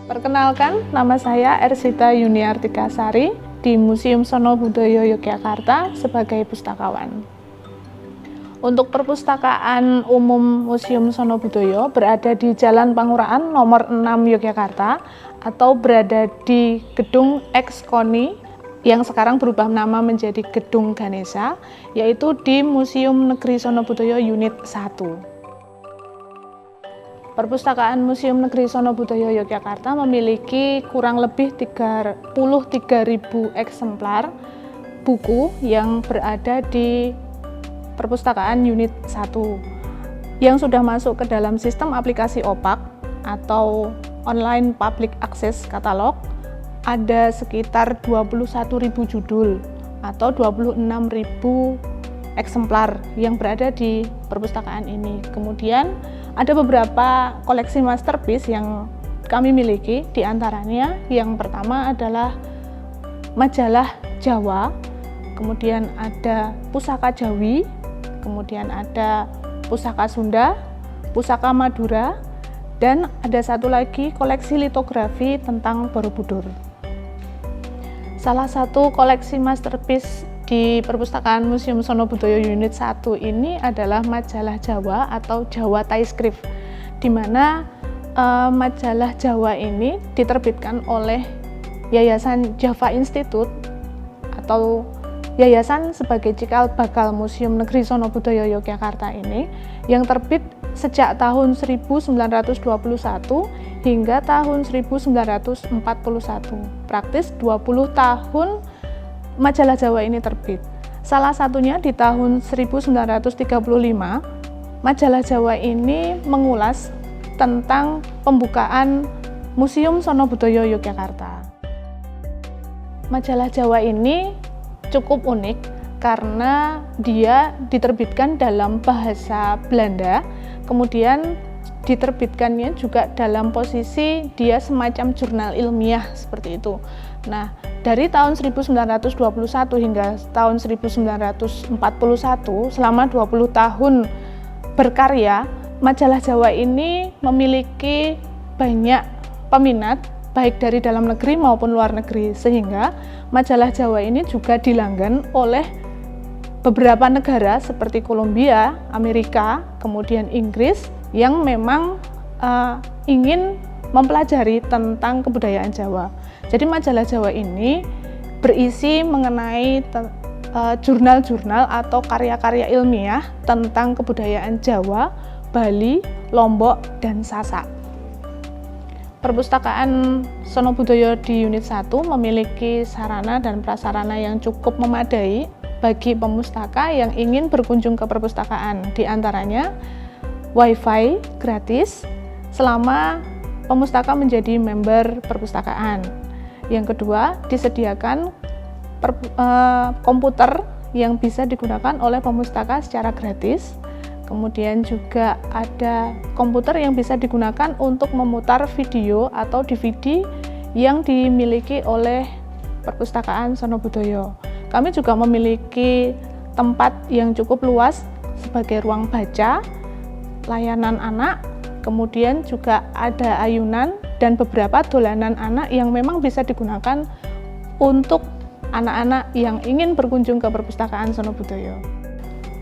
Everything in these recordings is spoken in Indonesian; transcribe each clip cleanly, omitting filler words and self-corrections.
Perkenalkan, nama saya Ersita Yuniartika Sari di Museum Sono Budoyo Yogyakarta sebagai pustakawan. Untuk perpustakaan umum Museum Sono Budoyo berada di Jalan Pangurahan nomor 6 Yogyakarta atau berada di Gedung Ex-KONI yang sekarang berubah nama menjadi Gedung Ganesha, yaitu di Museum Negeri Sono Budoyo Unit 1. Perpustakaan Museum Negeri Sono Budoyo Yogyakarta memiliki kurang lebih 33.000 eksemplar buku yang berada di perpustakaan unit 1 yang sudah masuk ke dalam sistem aplikasi OPAK atau Online Public Access Catalog. Ada sekitar 21.000 judul atau 26.000 eksemplar yang berada di perpustakaan ini. Kemudian ada beberapa koleksi masterpiece yang kami miliki, di antaranya yang pertama adalah majalah Jawa, kemudian ada pusaka Jawi, kemudian ada pusaka Sunda, pusaka Madura, dan ada satu lagi koleksi litografi tentang Borobudur. Salah satu koleksi masterpiece di perpustakaan Museum Sono Budoyo Unit 1 ini adalah majalah Jawa atau Jawa Taiscript, di mana majalah Jawa ini diterbitkan oleh Yayasan Java Institute atau yayasan sebagai cikal bakal Museum Negeri Sono Budoyo Yogyakarta ini, yang terbit sejak tahun 1921 hingga tahun 1941. Praktis 20 tahun majalah Jawa ini terbit. Salah satunya di tahun 1935, majalah Jawa ini mengulas tentang pembukaan Museum Sono Budoyo Yogyakarta. Majalah Jawa ini cukup unik karena dia diterbitkan dalam bahasa Belanda, kemudian diterbitkannya juga dalam posisi dia semacam jurnal ilmiah seperti itu. Nah, dari tahun 1921 hingga tahun 1941, selama 20 tahun berkarya, majalah Jawa ini memiliki banyak peminat, baik dari dalam negeri maupun luar negeri, sehingga majalah Jawa ini juga dilanggan oleh beberapa negara seperti Kolombia, Amerika, kemudian Inggris, yang memang ingin mempelajari tentang kebudayaan Jawa. Jadi majalah Jawa ini berisi mengenai jurnal-jurnal atau karya-karya ilmiah tentang kebudayaan Jawa, Bali, Lombok, dan Sasak. Perpustakaan Sono Budoyo di unit 1 memiliki sarana dan prasarana yang cukup memadai bagi pemustaka yang ingin berkunjung ke perpustakaan. Di antaranya Wi-Fi gratis selama pemustaka menjadi member perpustakaan. Yang kedua, disediakan komputer yang bisa digunakan oleh pemustaka secara gratis. Kemudian juga ada komputer yang bisa digunakan untuk memutar video atau DVD yang dimiliki oleh perpustakaan Sono Budoyo. Kami juga memiliki tempat yang cukup luas sebagai ruang baca, layanan anak, kemudian juga ada ayunan dan beberapa dolanan anak yang memang bisa digunakan untuk anak-anak yang ingin berkunjung ke perpustakaan Sono Budoyo.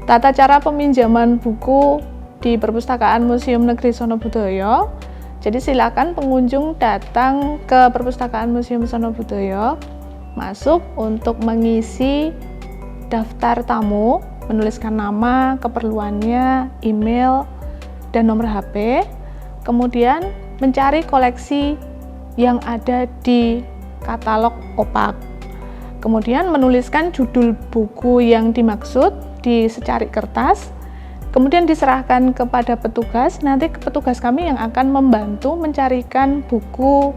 Tata cara peminjaman buku di perpustakaan Museum Negeri Sono Budoyo. Jadi silakan pengunjung datang ke perpustakaan Museum Sono Budoyo, masuk untuk mengisi daftar tamu, menuliskan nama, keperluannya, email, dan nomor HP, kemudian mencari koleksi yang ada di katalog OPAK, kemudian menuliskan judul buku yang dimaksud di secarik kertas, kemudian diserahkan kepada petugas. Nanti petugas kami yang akan membantu mencarikan buku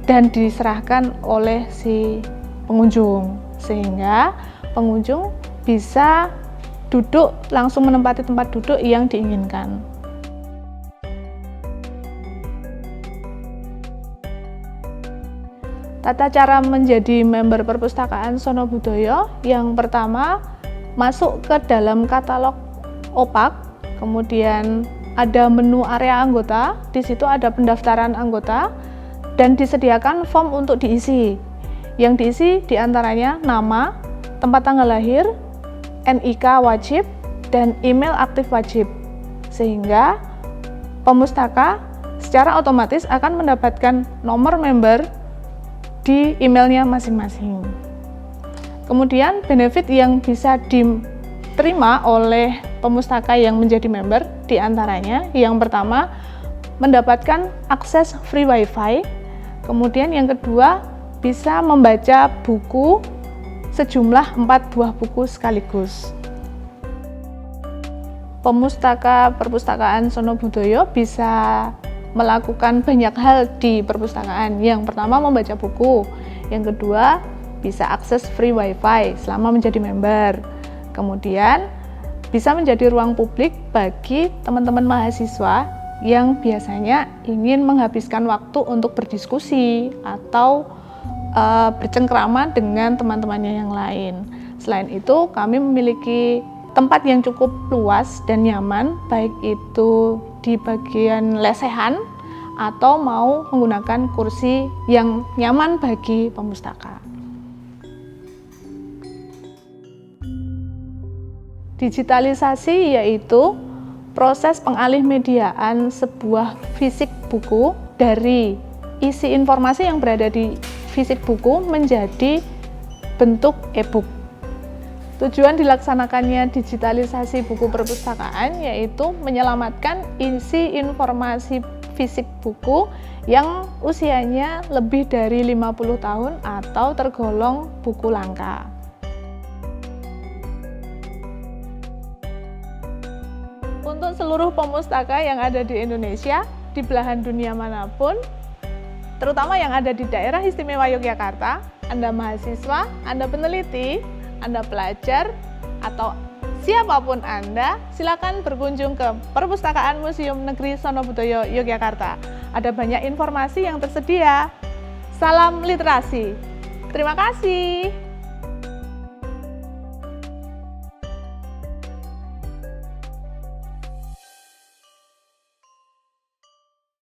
dan diserahkan oleh si pengunjung, sehingga pengunjung bisa duduk langsung menempati tempat duduk yang diinginkan. Tata cara menjadi member perpustakaan Sono Budoyo, yang pertama masuk ke dalam katalog OPAK, kemudian ada menu area anggota, di situ ada pendaftaran anggota, dan disediakan form untuk diisi. Yang diisi diantaranya nama, tempat tanggal lahir, NIK wajib, dan email aktif wajib. Sehingga pemustaka secara otomatis akan mendapatkan nomor member di emailnya masing-masing. Kemudian benefit yang bisa diterima oleh pemustaka yang menjadi member diantaranya yang pertama mendapatkan akses free wifi, kemudian yang kedua bisa membaca buku sejumlah 4 buah buku sekaligus. Pemustaka Perpustakaan Sono Budoyo bisa melakukan banyak hal di perpustakaan. Yang pertama membaca buku, yang kedua bisa akses free wifi selama menjadi member, kemudian bisa menjadi ruang publik bagi teman-teman mahasiswa yang biasanya ingin menghabiskan waktu untuk berdiskusi atau bercengkrama dengan teman-temannya yang lain. Selain itu, kami memiliki tempat yang cukup luas dan nyaman, baik itu di bagian lesehan atau mau menggunakan kursi yang nyaman bagi pemustaka. Digitalisasi yaitu proses pengalih mediaan sebuah fisik buku dari isi informasi yang berada di fisik buku menjadi bentuk e-book. Tujuan dilaksanakannya digitalisasi buku perpustakaan yaitu menyelamatkan isi informasi fisik buku yang usianya lebih dari 50 tahun atau tergolong buku langka. Untuk seluruh pemustaka yang ada di Indonesia, di belahan dunia manapun, terutama yang ada di daerah istimewa Yogyakarta, Anda mahasiswa, Anda peneliti, Anda pelajar, atau siapapun Anda, silakan berkunjung ke Perpustakaan Museum Negeri Sono Budoyo Yogyakarta. Ada banyak informasi yang tersedia. Salam literasi. Terima kasih.